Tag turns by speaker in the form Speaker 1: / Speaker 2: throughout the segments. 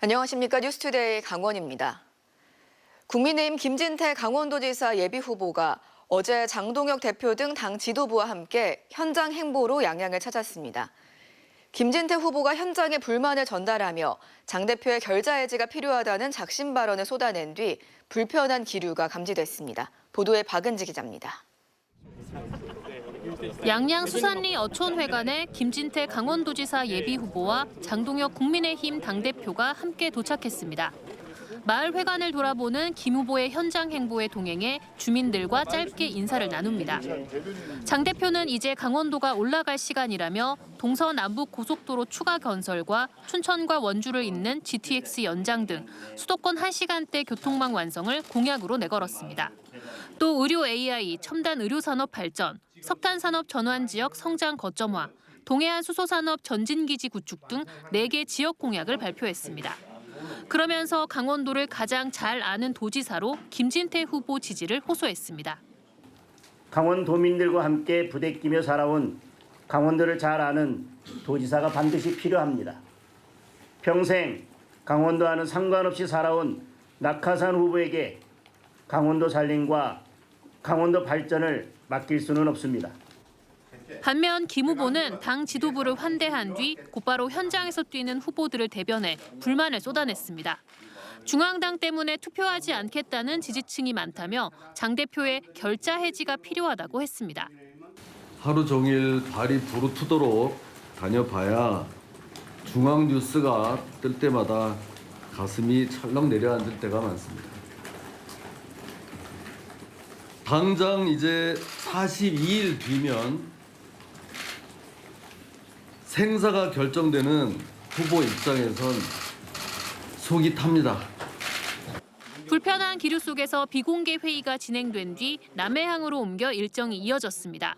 Speaker 1: 안녕하십니까. 뉴스투데이 강원입니다. 국민의힘 김진태 강원도지사 예비후보가 어제 장동혁 대표 등 당 지도부와 함께 현장 행보로 양양을 찾았습니다. 김진태 후보가 현장에 불만을 전달하며 장 대표의 결자 해지가 필요하다는 작심 발언을 쏟아낸 뒤 불편한 기류가 감지됐습니다. 보도에 박은지 기자입니다.
Speaker 2: 양양 수산리 어촌회관에 김진태 강원도지사 예비후보와 장동혁 국민의힘 당대표가 함께 도착했습니다. 마을 회관을 돌아보는 김 후보의 현장 행보에 동행해 주민들과 짧게 인사를 나눕니다. 장 대표는 이제 강원도가 올라갈 시간이라며 동서남북 고속도로 추가 건설과 춘천과 원주를 잇는 GTX 연장 등 수도권 1시간대 교통망 완성을 공약으로 내걸었습니다. 또 의료 AI, 첨단 의료산업 발전, 석탄산업 전환 지역 성장 거점화, 동해안 수소산업 전진기지 구축 등 4개 지역 공약을 발표했습니다. 그러면서 강원도를 가장 잘 아는 도지사로 김진태 후보 지지를 호소했습니다.
Speaker 3: 강원도민들과 함께 부대끼며 살아온 강원도를 잘 아는 도지사가 반드시 필요합니다. 평생 강원도와는 상관없이 살아온 낙하산 후보에게 강원도 살림과 강원도 발전을 맡길 수는 없습니다.
Speaker 2: 반면 김 후보는 당 지도부를 환대한 뒤 곧바로 현장에서 뛰는 후보들을 대변해 불만을 쏟아냈습니다. 중앙당 때문에 투표하지 않겠다는 지지층이 많다며 장 대표의 결자 해지가 필요하다고 했습니다.
Speaker 4: 하루 종일 발이 부르트도록 다녀봐야 중앙 뉴스가 뜰 때마다 가슴이 철렁 내려앉을 때가 많습니다. 당장 이제 42일 뒤면 생사가 결정되는 후보 입장에선 속이 탑니다.
Speaker 2: 불편한 기류 속에서 비공개 회의가 진행된 뒤 남해항으로 옮겨 일정이 이어졌습니다.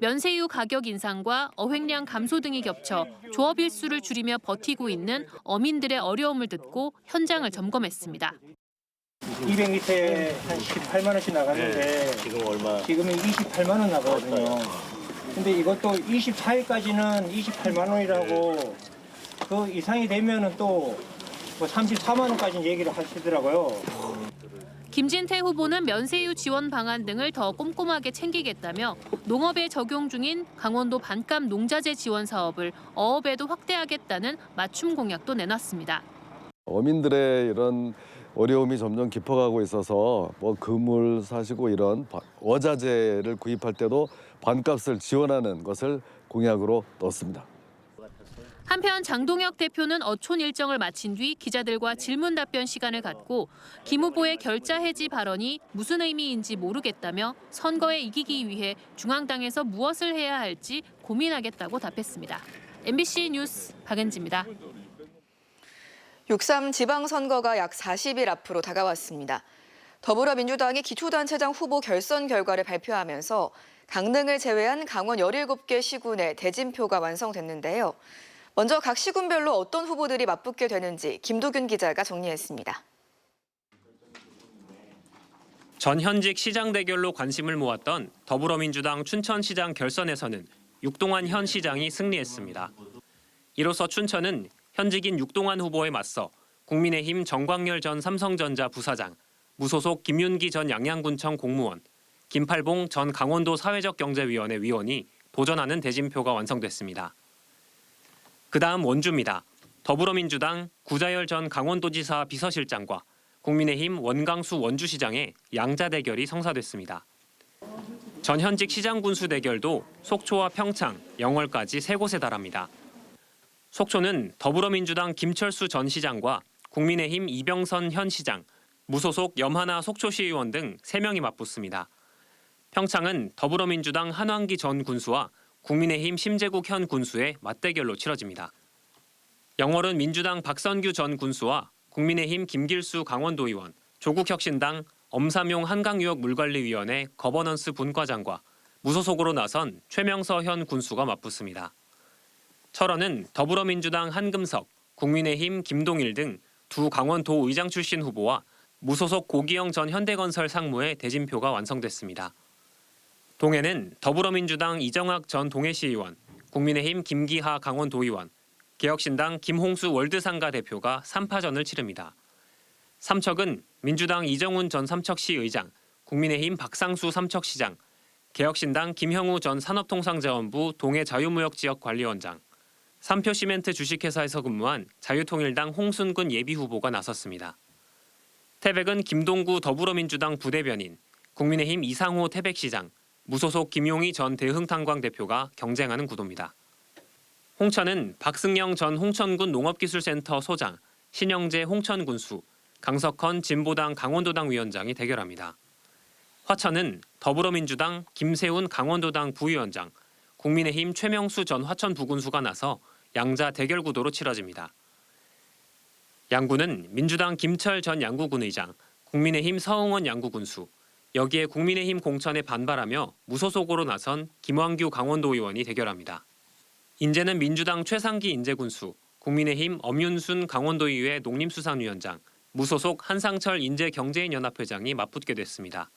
Speaker 2: 면세유 가격 인상과 어획량 감소 등이 겹쳐 조업 일수를 줄이며 버티고 있는 어민들의 어려움을 듣고 현장을 점검했습니다.
Speaker 5: 200리터에 한 18만 원씩 나갔는데
Speaker 6: 지금 얼마?
Speaker 5: 지금은 28만 원 나가거든요. 근데 이것도 24일까지는 28만 원이라고 그 이상이 되면은 또 34만 원까지 얘기를 하시더라고요.
Speaker 2: 김진태 후보는 면세유 지원 방안 등을 더 꼼꼼하게 챙기겠다며 농업에 적용 중인 강원도 반값 농자재 지원 사업을 어업에도 확대하겠다는 맞춤 공약도 내놨습니다.
Speaker 4: 어민들의 이런 어려움이 점점 깊어가고 있어서 그물 사시고 이런 어자재를 구입할 때도 반값을 지원하는 것을 공약으로 넣었습니다.
Speaker 2: 한편 장동혁 대표는 어촌 일정을 마친 뒤 기자들과 질문 답변 시간을 갖고 김 후보의 결자 해지 발언이 무슨 의미인지 모르겠다며 선거에 이기기 위해 중앙당에서 무엇을 해야 할지 고민하겠다고 답했습니다. MBC 뉴스 박은지입니다.
Speaker 1: 6.3 지방선거가 약 40일 앞으로 다가왔습니다. 더불어민주당이 기초단체장 후보 결선 결과를 발표하면서 강릉을 제외한 강원 17개 시군의 대진표가 완성됐는데요. 먼저 각 시군별로 어떤 후보들이 맞붙게 되는지 김도균 기자가 정리했습니다.
Speaker 7: 전현직 시장 대결로 관심을 모았던 더불어민주당 춘천시장 결선에서는 육동환 현 시장이 승리했습니다. 이로써 춘천은 현직인 육동환 후보에 맞서 국민의힘 정광열 전 삼성전자 부사장, 무소속 김윤기 전 양양군청 공무원, 김팔봉 전 강원도 사회적경제위원회 위원이 도전하는 대진표가 완성됐습니다. 그다음 원주입니다. 더불어민주당 구자열 전 강원도지사 비서실장과 국민의힘 원강수 원주시장의 양자 대결이 성사됐습니다. 전현직 시장 군수 대결도 속초와 평창, 영월까지 3곳에 달합니다. 속초는 더불어민주당 김철수 전 시장과 국민의힘 이병선 현 시장, 무소속 염하나 속초시의원 등 3명이 맞붙습니다. 평창은 더불어민주당 한왕기 전 군수와 국민의힘 심재국 현 군수의 맞대결로 치러집니다. 영월은 민주당 박선규 전 군수와 국민의힘 김길수 강원도의원, 조국혁신당 엄삼용 한강유역물관리위원회 거버넌스 분과장과 무소속으로 나선 최명서 현 군수가 맞붙습니다. 철원은 더불어민주당 한금석, 국민의힘 김동일 등 두 강원도의장 출신 후보와 무소속 고기영 전 현대건설 상무의 대진표가 완성됐습니다. 동해는 더불어민주당 이정학 전 동해시의원, 국민의힘 김기하 강원도의원, 개혁신당 김홍수 월드상가 대표가 3파전을 치릅니다. 삼척은 민주당 이정훈 전 삼척시 의장, 국민의힘 박상수 삼척시장, 개혁신당 김형우 전 산업통상자원부 동해자유무역지역관리원장, 삼표시멘트 주식회사에서 근무한 자유통일당 홍순근 예비후보가 나섰습니다. 태백은 김동구 더불어민주당 부대변인, 국민의힘 이상호 태백시장, 무소속 김용희 전 대흥탄광 대표가 경쟁하는 구도입니다. 홍천은 박승영 전 홍천군 농업기술센터 소장, 신영재 홍천군수, 강석헌 진보당 강원도당 위원장이 대결합니다. 화천은 더불어민주당 김세훈 강원도당 부위원장, 국민의힘 최명수 전 화천 부군수가 나서 양자 대결 구도로 치러집니다. 양구는 민주당 김철 전 양구군 의장, 국민의힘 서응원 양구군수, 여기에 국민의힘 공천에 반발하며 무소속으로 나선 김왕규 강원도 의원이 대결합니다. 인제는 민주당 최상기 인제군수, 국민의힘 엄윤순 강원도의회 농림수산위원장, 무소속 한상철 인제경제인연합회장이 맞붙게 됐습니다.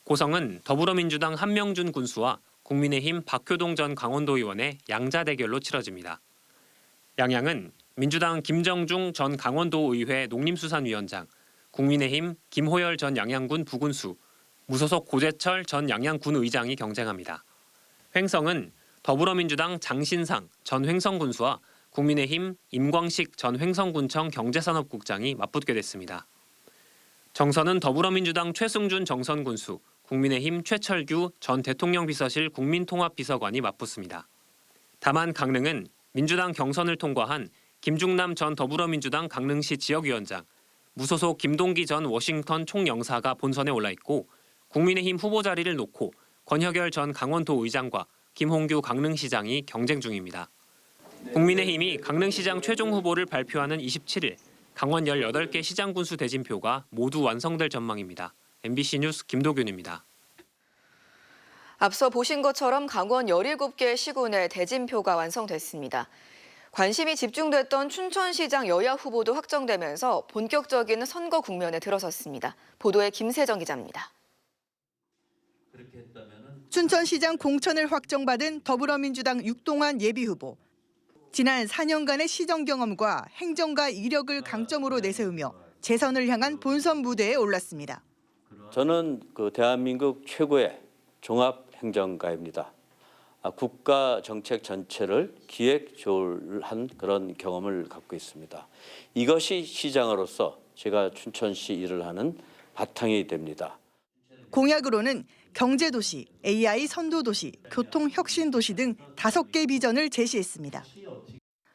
Speaker 7: 고성은 더불어민주당 한명준 군수와 국민의힘 박효동 전 강원도의원의 양자 대결로 치러집니다. 양양은 민주당 김정중 전 강원도의회 농림수산위원장, 국민의힘 김호열 전 양양군 부군수, 무소속 고재철 전 양양군 의장이 경쟁합니다. 횡성은 더불어민주당 장신상 전 횡성군수와 국민의힘 임광식 전 횡성군청 경제산업국장이 맞붙게 됐습니다. 정선은 더불어민주당 최승준 정선군수, 국민의힘 최철규 전 대통령 비서실 국민통합비서관이 맞붙습니다. 다만 강릉은 민주당 경선을 통과한 김중남 전 더불어민주당 강릉시 지역위원장, 무소속 김동기 전 워싱턴 총영사가 본선에 올라 있고 국민의힘 후보 자리를 놓고 권혁열 전 강원도 의장과 김홍규 강릉시장이 경쟁 중입니다. 국민의힘이 강릉시장 최종 후보를 발표하는 27일 강원 18개 시장 군수 대진표가 모두 완성될 전망입니다. MBC 뉴스 김도균입니다.
Speaker 1: 앞서 보신 것처럼 강원 17개 시군의 대진표가 완성됐습니다. 관심이 집중됐던 춘천시장 여야 후보도 확정되면서 본격적인 선거 국면에 들어섰습니다. 보도에 김세정 기자입니다.
Speaker 6: 춘천시장 공천을 확정받은 더불어민주당 육동환 예비후보. 지난 4년간의 시정 경험과 행정가 이력을 강점으로 내세우며 재선을 향한 본선 무대에 올랐습니다.
Speaker 8: 저는 대한민국 최고의 종합행정가입니다. 국가 정책 전체를 기획 조율한 그런 경험을 갖고 있습니다. 이것이 시장으로서 제가 춘천시 일을 하는 바탕이 됩니다.
Speaker 6: 공약으로는 경제도시, AI 선도도시, 교통혁신도시 등 5개 비전을 제시했습니다.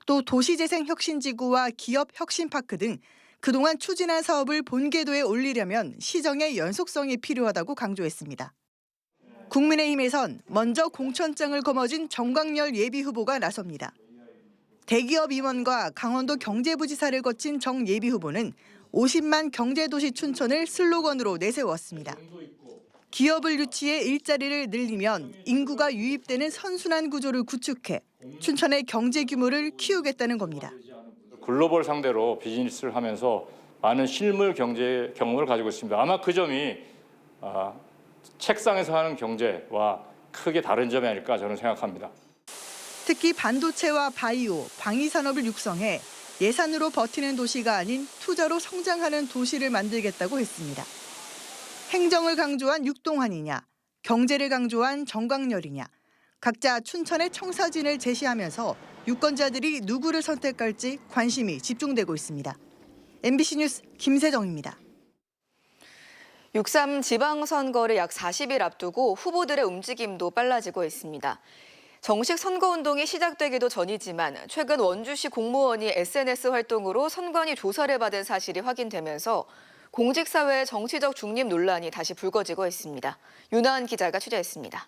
Speaker 6: 또 도시재생혁신지구와 기업혁신파크 등 그동안 추진한 사업을 본궤도에 올리려면 시정의 연속성이 필요하다고 강조했습니다. 국민의힘에선 먼저 공천장을 거머쥔 정광열 예비후보가 나섭니다. 대기업 임원과 강원도 경제부지사를 거친 정 예비후보는 50만 경제도시 춘천을 슬로건으로 내세웠습니다. 기업을 유치해 일자리를 늘리면 인구가 유입되는 선순환 구조를 구축해 춘천의 경제 규모를 키우겠다는 겁니다.
Speaker 9: 글로벌 상대로 비즈니스를 하면서 많은 실물 경제 경험을 가지고 있습니다. 아마 그 점이 책상에서 하는 경제와 크게 다른 점이 아닐까 저는 생각합니다.
Speaker 6: 특히 반도체와 바이오, 방위산업을 육성해 예산으로 버티는 도시가 아닌 투자로 성장하는 도시를 만들겠다고 했습니다. 행정을 강조한 육동환이냐, 경제를 강조한 정광열이냐, 각자 춘천의 청사진을 제시하면서 유권자들이 누구를 선택할지 관심이 집중되고 있습니다. MBC 뉴스 김세정입니다.
Speaker 1: 6.3 지방선거를 약 40일 앞두고 후보들의 움직임도 빨라지고 있습니다. 정식 선거운동이 시작되기도 전이지만 최근 원주시 공무원이 SNS 활동으로 선관위 조사를 받은 사실이 확인되면서 공직사회의 정치적 중립 논란이 다시 불거지고 있습니다. 윤하은 기자가 취재했습니다.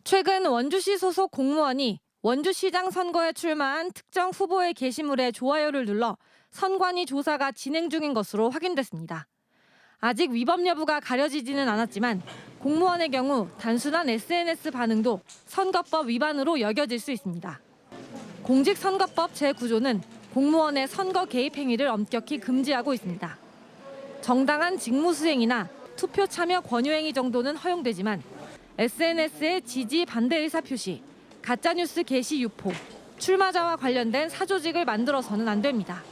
Speaker 10: 최근 원주시 소속 공무원이 원주시장 선거에 출마한 특정 후보의 게시물에 좋아요를 눌러 선관위 조사가 진행 중인 것으로 확인됐습니다. 아직 위법 여부가 가려지지는 않았지만 공무원의 경우 단순한 SNS 반응도 선거법 위반으로 여겨질 수 있습니다. 공직선거법 제9조는 공무원의 선거 개입 행위를 엄격히 금지하고 있습니다. 정당한 직무 수행이나 투표 참여 권유 행위 정도는 허용되지만 SNS의 지지 반대 의사 표시, 가짜뉴스 게시 유포, 출마자와 관련된 사조직을 만들어서는 안 됩니다.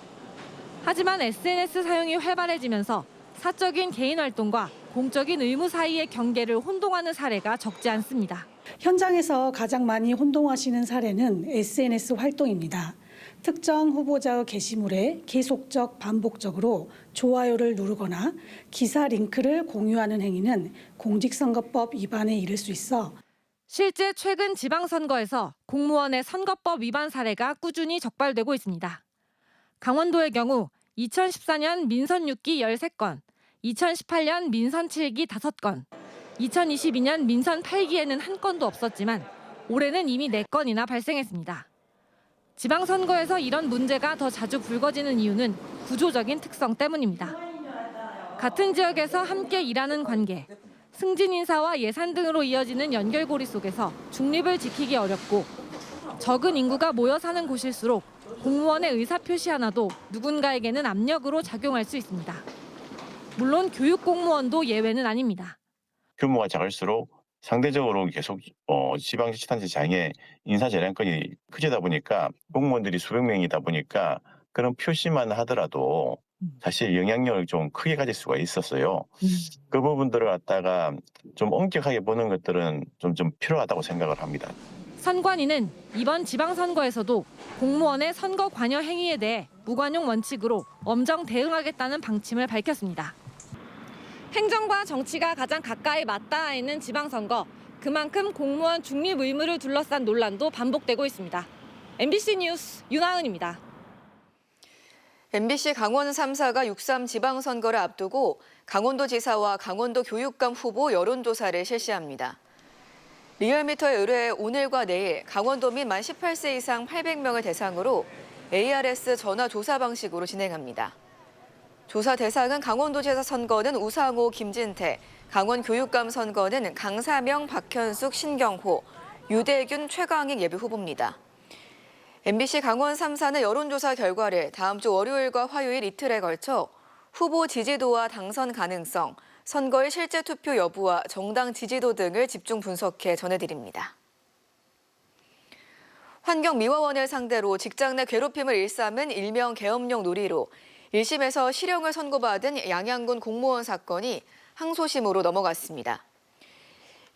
Speaker 10: 하지만 SNS 사용이 활발해지면서 사적인 개인 활동과 공적인 의무 사이의 경계를 혼동하는 사례가 적지 않습니다.
Speaker 11: 현장에서 가장 많이 혼동하시는 사례는 SNS 활동입니다. 특정 후보자의 게시물에 계속적 반복적으로 좋아요를 누르거나 기사 링크를 공유하는 행위는 공직선거법 위반에 이를 수 있어
Speaker 10: 실제 최근 지방선거에서 공무원의 선거법 위반 사례가 꾸준히 적발되고 있습니다. 강원도의 경우 2014년 민선 6기 13건, 2018년 민선 7기 5건, 2022년 민선 8기에는 한 건도 없었지만 올해는 이미 4건이나 발생했습니다. 지방선거에서 이런 문제가 더 자주 불거지는 이유는 구조적인 특성 때문입니다. 같은 지역에서 함께 일하는 관계, 승진 인사와 예산 등으로 이어지는 연결고리 속에서 중립을 지키기 어렵고 적은 인구가 모여 사는 곳일수록 공무원의 의사표시 하나도 누군가에게는 압력으로 작용할 수 있습니다. 물론 교육 공무원도 예외는 아닙니다.
Speaker 12: 규모가 작을수록 상대적으로 계속 지방자치단체장의 인사재량권이 크지다 보니까 공무원들이 수백 명이다 보니까 그런 표시만 하더라도 사실 영향력을 좀 크게 가질 수가 있었어요. 그 부분들을 갖다가 좀 엄격하게 보는 것들은 좀 필요하다고 생각을 합니다.
Speaker 10: 선관위는 이번 지방선거에서도 공무원의 선거 관여 행위에 대해 무관용 원칙으로 엄정 대응하겠다는 방침을 밝혔습니다. 행정과 정치가 가장 가까이 맞닿아 있는 지방선거, 그만큼 공무원 중립 의무를 둘러싼 논란도 반복되고 있습니다. MBC 뉴스 윤하은입니다.
Speaker 1: MBC 강원 3사가 6.3 지방선거를 앞두고 강원도지사와 강원도 교육감 후보 여론조사를 실시합니다. 리얼미터에 의뢰해 오늘과 내일 강원도민 만 18세 이상 800명을 대상으로 ARS 전화 조사 방식으로 진행합니다. 조사 대상은 강원도지사 선거는 우상호, 김진태, 강원교육감 선거는 강사명, 박현숙, 신경호, 유대균, 최강익 예비후보입니다. MBC 강원 3사는 여론조사 결과를 다음 주 월요일과 화요일 이틀에 걸쳐 후보 지지도와 당선 가능성, 선거의 실제 투표 여부와 정당 지지도 등을 집중 분석해 전해드립니다. 환경미화원을 상대로 직장 내 괴롭힘을 일삼은 일명 계엄령 놀이로 1심에서 실형을 선고받은 양양군 공무원 사건이 항소심으로 넘어갔습니다.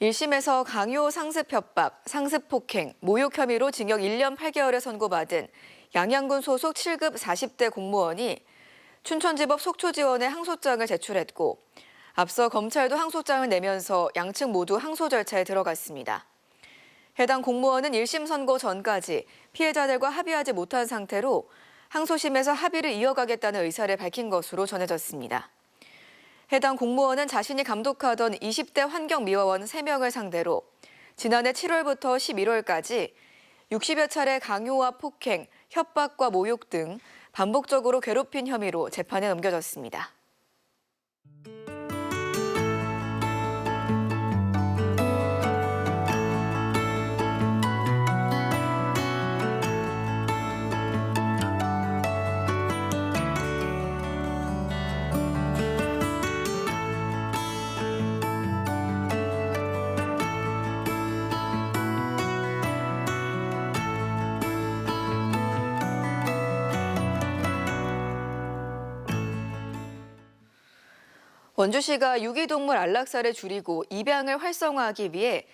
Speaker 1: 1심에서 강요 상습 협박, 상습 폭행, 모욕 혐의로 징역 1년 8개월을 선고받은 양양군 소속 7급 40대 공무원이 춘천지법 속초지원에 항소장을 제출했고 앞서 검찰도 항소장을 내면서 양측 모두 항소 절차에 들어갔습니다. 해당 공무원은 1심 선고 전까지 피해자들과 합의하지 못한 상태로 항소심에서 합의를 이어가겠다는 의사를 밝힌 것으로 전해졌습니다. 해당 공무원은 자신이 감독하던 20대 환경미화원 3명을 상대로 지난해 7월부터 11월까지 60여 차례 강요와 폭행, 협박과 모욕 등 반복적으로 괴롭힌 혐의로 재판에 넘겨졌습니다. 원주시가 유기동물 안락사를 줄이고 입양을 활성화하기 위해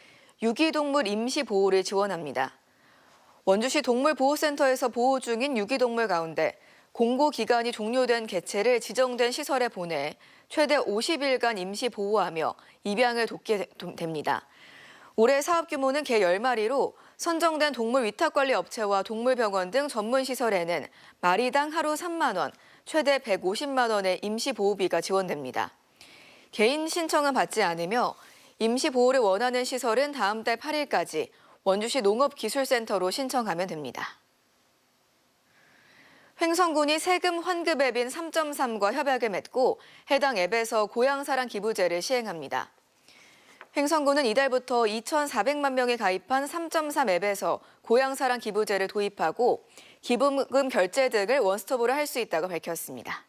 Speaker 1: 유기동물 임시보호를 지원합니다. 원주시 동물보호센터에서 보호 중인 유기동물 가운데 공고기간이 종료된 개체를 지정된 시설에 보내 최대 50일간 임시보호하며 입양을 돕게 됩니다. 올해 사업 규모는 개 10마리로 선정된 동물 위탁관리 업체와 동물병원 등 전문시설에는 마리당 하루 3만 원, 최대 150만 원의 임시보호비가 지원됩니다. 개인 신청은 받지 않으며 임시보호를 원하는 시설은 다음 달 8일까지 원주시 농업기술센터로 신청하면 됩니다. 횡성군이 세금 환급 앱인 3.3과 협약을 맺고 해당 앱에서 고향사랑 기부제를 시행합니다. 횡성군은 이달부터 2,400만 명이 가입한 3.3 앱에서 고향사랑 기부제를 도입하고 기부금 결제 등을 원스톱으로 할 수 있다고 밝혔습니다.